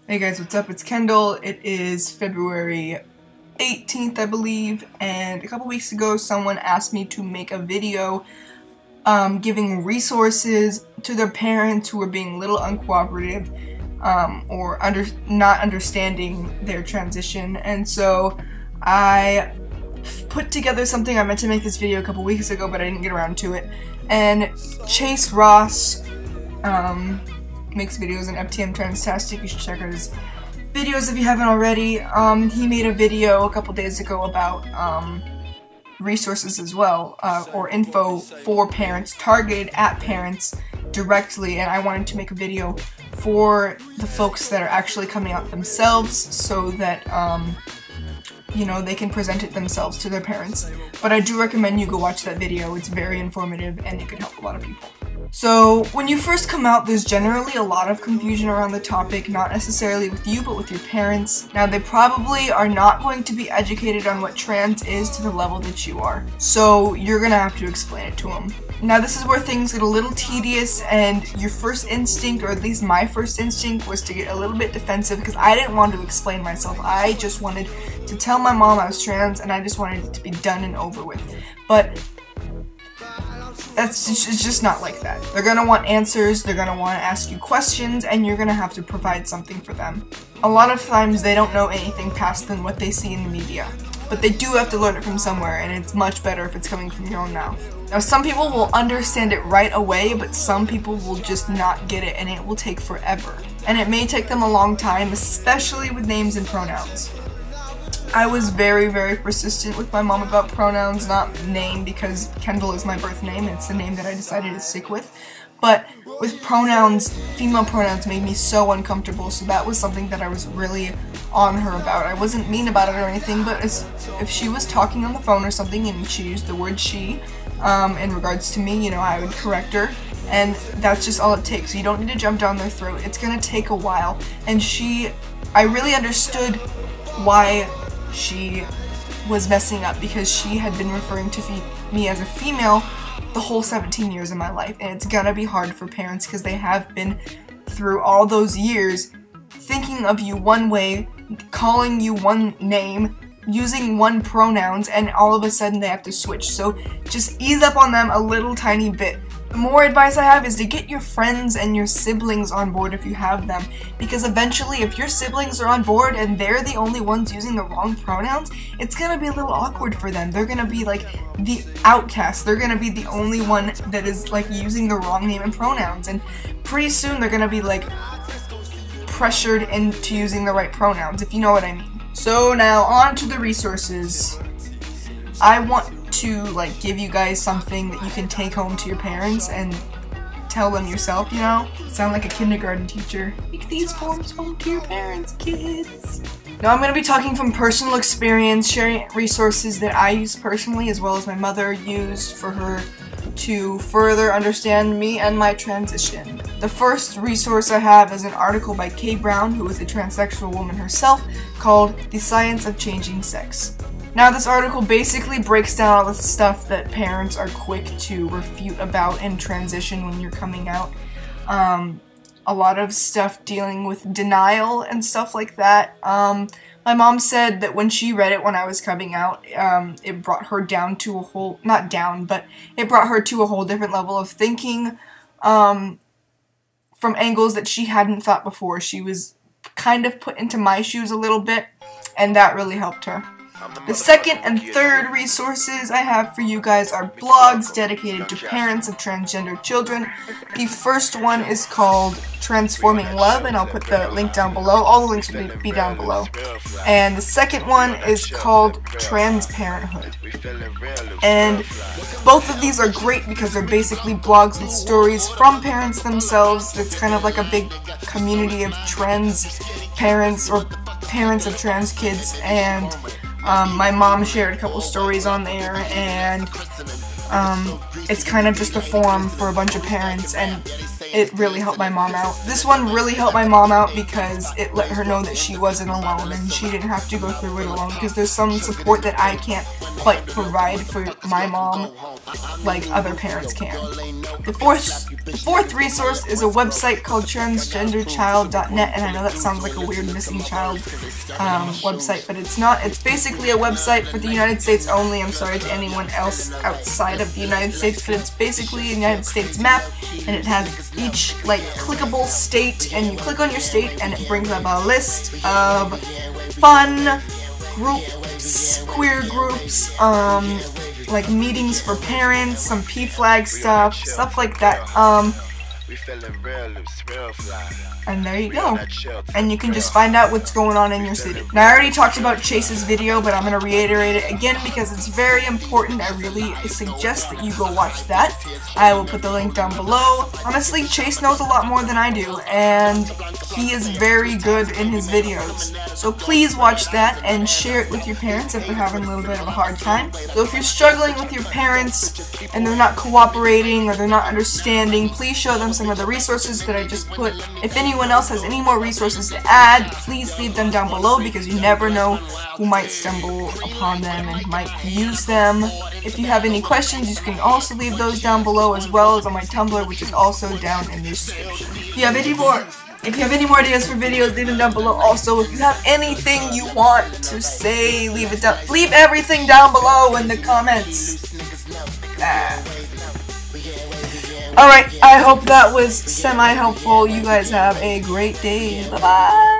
Hey guys, what's up? It's Kendall. It is February 18th, I believe, and a couple weeks ago someone asked me to make a video giving resources to their parents who were being a little uncooperative or not understanding their transition, and so I put together something. I meant to make this video a couple weeks ago, but I didn't get around to it. And Chase Ross makes videos on FTM Transtastic. You should check out his videos if you haven't already. He made a video a couple days ago about resources as well, or info for parents, targeted at parents directly, and I wanted to make a video for the folks that are actually coming out themselves so that you know, they can present it themselves to their parents. But I do recommend you go watch that video. It's very informative and it could help a lot of people. So when you first come out, there's generally a lot of confusion around the topic, not necessarily with you, but with your parents. Now, they probably are not going to be educated on what trans is to the level that you are. So you're gonna have to explain it to them. Now, this is where things get a little tedious, and your first instinct, or at least my first instinct, was to get a little bit defensive because I didn't want to explain myself. I just wanted to tell my mom I was trans, and I just wanted it to be done and over with. But it's just not like that. They're gonna want answers, they're gonna want to ask you questions, and you're gonna have to provide something for them. A lot of times they don't know anything past than what they see in the media. But they do have to learn it from somewhere, and it's much better if it's coming from your own mouth. Now, some people will understand it right away, but some people will just not get it, and it will take forever. And it may take them a long time, especially with names and pronouns. I was very, very persistent with my mom about pronouns, not name, because Kendall is my birth name, and it's the name that I decided to stick with. But with pronouns, female pronouns made me so uncomfortable, so that was something that I was really on her about. I wasn't mean about it or anything, but if she was talking on the phone or something and she used the word she, in regards to me, you know, I would correct her, and that's just all it takes. You don't need to jump down their throat. It's gonna take a while, and I really understood why she was messing up, because she had been referring to me as a female the whole 17 years of my life, and it's gonna be hard for parents because they have been through all those years thinking of you one way, calling you one name, using one pronouns, and all of a sudden they have to switch. So just ease up on them a little tiny bit. The more advice I have is to get your friends and your siblings on board if you have them, because eventually if your siblings are on board and they're the only ones using the wrong pronouns, it's gonna be a little awkward for them. They're gonna be like the outcast. They're gonna be the only one that is like using the wrong name and pronouns, and pretty soon they're gonna be like pressured into using the right pronouns, if you know what I mean. So now on to the resources. I want to like give you guys something that you can take home to your parents and tell them yourself, you know? Sound like a kindergarten teacher. Take these forms home to your parents, kids. Now I'm going to be talking from personal experience, sharing resources that I use personally as well as my mother used for her to further understand me and my transition. The first resource I have is an article by Kay Brown, who is a transsexual woman herself, called The Science of Changing Sex. Now, this article basically breaks down all the stuff that parents are quick to refute about in transition when you're coming out. A lot of stuff dealing with denial and stuff like that. My mom said that when she read it when I was coming out, it brought her down to a whole, not down, but it brought her to a whole different level of thinking from angles that she hadn't thought before. She was kind of put into my shoes a little bit, and that really helped her. The second and third resources I have for you guys are blogs dedicated to parents of transgender children. The first one is called Transforming Love, and I'll put the link down below. All the links will be down below. And the second one is called Trans Parenthood. And both of these are great because they're basically blogs with stories from parents themselves. It's kind of like a big community of trans parents or parents of trans kids, and my mom shared a couple stories on there, and it's kind of just a forum for a bunch of parents, and it really helped my mom out. This one really helped my mom out because it let her know that she wasn't alone and she didn't have to go through it alone, because there's some support that I can't quite provide for my mom like other parents can. The fourth resource is a website called transgenderchild.net, and I know that sounds like a weird missing child website, but it's not. It's basically a website for the United States only. I'm sorry to anyone else outside of the United States, but it's basically a United States map, and it has each like clickable state, and you click on your state and it brings up a list of fun groups, queer groups, like meetings for parents, some P-flag stuff like that. And there you go. And you can just find out what's going on in your city. Now, I already talked about Chase's video, but I'm going to reiterate it again because it's very important. I really suggest that you go watch that. I will put the link down below. Honestly, Chase knows a lot more than I do, and he is very good in his videos. So please watch that and share it with your parents if they're having a little bit of a hard time. So if you're struggling with your parents and they're not cooperating or they're not understanding, please show them some of the resources that I just put. If anyone else has any more resources to add, please leave them down below, because you never know who might stumble upon them and might use them. If you have any questions, you can also leave those down below, as well as on my Tumblr, which is also down in the description. If you have any more ideas for videos, leave them down below. Also, if you have anything you want to say, leave everything down below in the comments. Alright, I hope that was semi-helpful. You guys have a great day. Bye-bye!